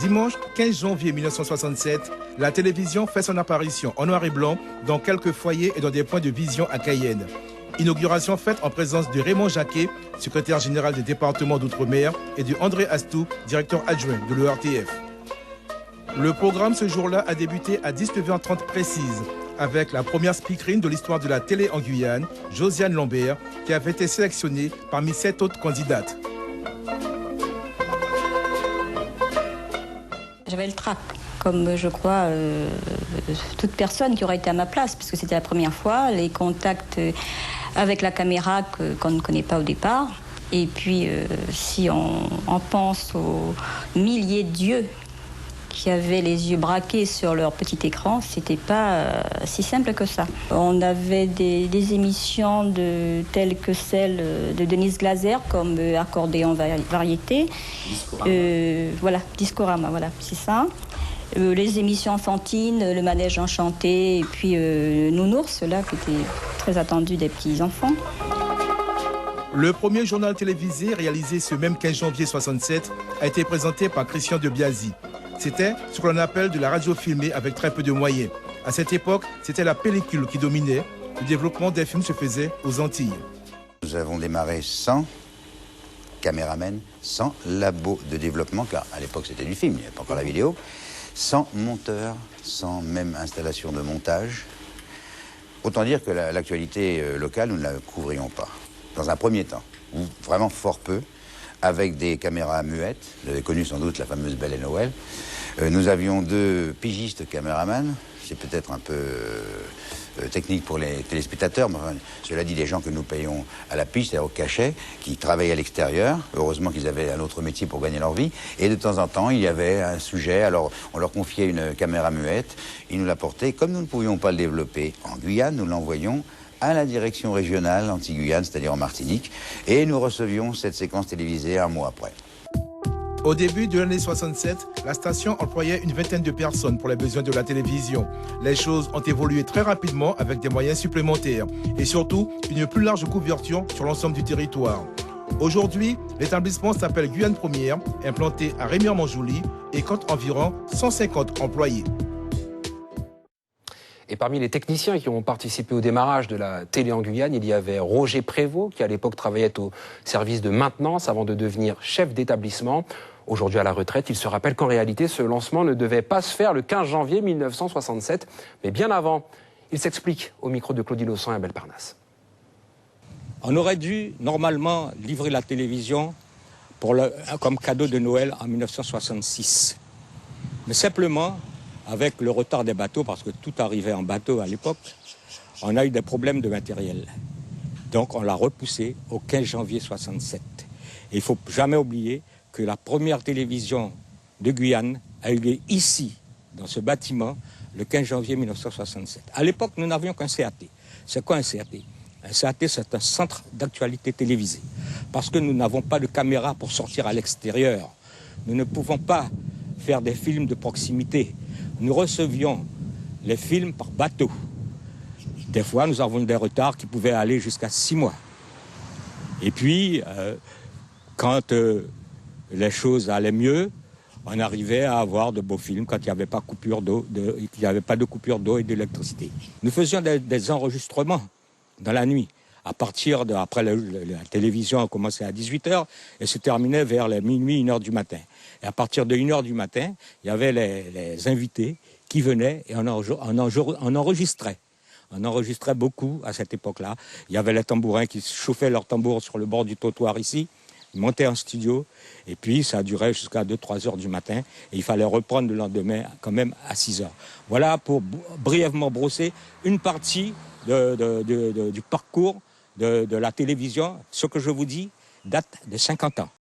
Dimanche 15 janvier 1967, la télévision fait son apparition en noir et blanc dans quelques foyers et dans des points de vision à Cayenne. Inauguration faite en présence de Raymond Jacquet, secrétaire général du département d'Outre-mer, et de André Astou, directeur adjoint de l'ERTF. Le programme ce jour-là a débuté à 19h30 précise, avec la première speakerine de l'histoire de la télé en Guyane, Josiane Lambert, qui avait été sélectionnée parmi 7 autres candidates. J'avais le trac, comme je crois toute personne qui aurait été à ma place, puisque c'était la première fois, les contacts avec la caméra qu'on ne connaît pas au départ. Et puis, si on pense aux milliers d'yeux qui avaient les yeux braqués sur leur petit écran, c'était pas si simple que ça. On avait des émissions telles que celle de Denise Glaser, comme Accordéon Variété. Discorama, voilà, c'est ça. Les émissions enfantines, le manège enchanté, et puis Nounours, là, qui était très attendu des petits-enfants. Le premier journal télévisé réalisé ce même 15 janvier 1967 a été présenté par Christian de Biasi. C'était ce que l'on appelle de la radio filmée avec très peu de moyens. À cette époque, c'était la pellicule qui dominait. Le développement des films se faisait aux Antilles. Nous avons démarré sans caméraman, sans labo de développement, car à l'époque c'était du film, il n'y avait pas encore la vidéo, sans monteur, sans même installation de montage. Autant dire que l'actualité locale, nous ne la couvrions pas. Dans un premier temps, ou vraiment fort peu, avec des caméras muettes. Vous avez connu sans doute la fameuse Belle et Noël. Nous avions 2 pigistes caméramans. C'est peut-être un peu technique pour les téléspectateurs, mais enfin, cela dit, des gens que nous payons à la pige, c'est-à-dire au cachet, qui travaillaient à l'extérieur. Heureusement qu'ils avaient un autre métier pour gagner leur vie. Et de temps en temps, il y avait un sujet. Alors, on leur confiait une caméra muette. Ils nous l'apportaient. Comme nous ne pouvions pas le développer en Guyane, nous l'envoyions à la direction régionale anti-Guyane, c'est-à-dire en Martinique, et nous recevions cette séquence télévisée un mois après. Au début de l'année 67, la station employait une vingtaine de personnes pour les besoins de la télévision. Les choses ont évolué très rapidement avec des moyens supplémentaires et surtout une plus large couverture sur l'ensemble du territoire. Aujourd'hui, l'établissement s'appelle Guyane Première, implanté à Rémière-Montjoly et compte environ 150 employés. Et parmi les techniciens qui ont participé au démarrage de la télé en Guyane, il y avait Roger Prévost, qui à l'époque travaillait au service de maintenance avant de devenir chef d'établissement. Aujourd'hui à la retraite, il se rappelle qu'en réalité, ce lancement ne devait pas se faire le 15 janvier 1967, mais bien avant. Il s'explique au micro de Claudie Laussan et Abel Parnasse. On aurait dû normalement livrer la télévision comme cadeau de Noël en 1966. Mais simplement, avec le retard des bateaux, parce que tout arrivait en bateau à l'époque, on a eu des problèmes de matériel. Donc on l'a repoussé au 15 janvier 67. Et il ne faut jamais oublier que la première télévision de Guyane a eu lieu ici, dans ce bâtiment, le 15 janvier 1967. À l'époque, nous n'avions qu'un CAT. C'est quoi un CAT? Un CAT, c'est un centre d'actualité télévisée. Parce que nous n'avons pas de caméra pour sortir à l'extérieur. Nous ne pouvons pas faire des films de proximité. Nous recevions les films par bateau. Des fois, nous avons des retards qui pouvaient aller jusqu'à 6 mois. Et puis, quand les choses allaient mieux, on arrivait à avoir de beaux films quand il n'y avait pas coupure d'eau, de coupure d'eau et d'électricité. Nous faisions des enregistrements dans la nuit. Après la télévision a commencé à 18h et se terminait vers les minuit, 1h du matin. Et à partir de 1h du matin, il y avait les invités qui venaient et on enregistrait. On enregistrait beaucoup à cette époque-là. Il y avait les tambourins qui chauffaient leurs tambours sur le bord du trottoir ici. Ils montaient en studio et puis ça durait jusqu'à 2-3 heures du matin. Et il fallait reprendre le lendemain quand même à 6 heures. Voilà pour brièvement brosser une partie du parcours de la télévision. Ce que je vous dis date de 50 ans.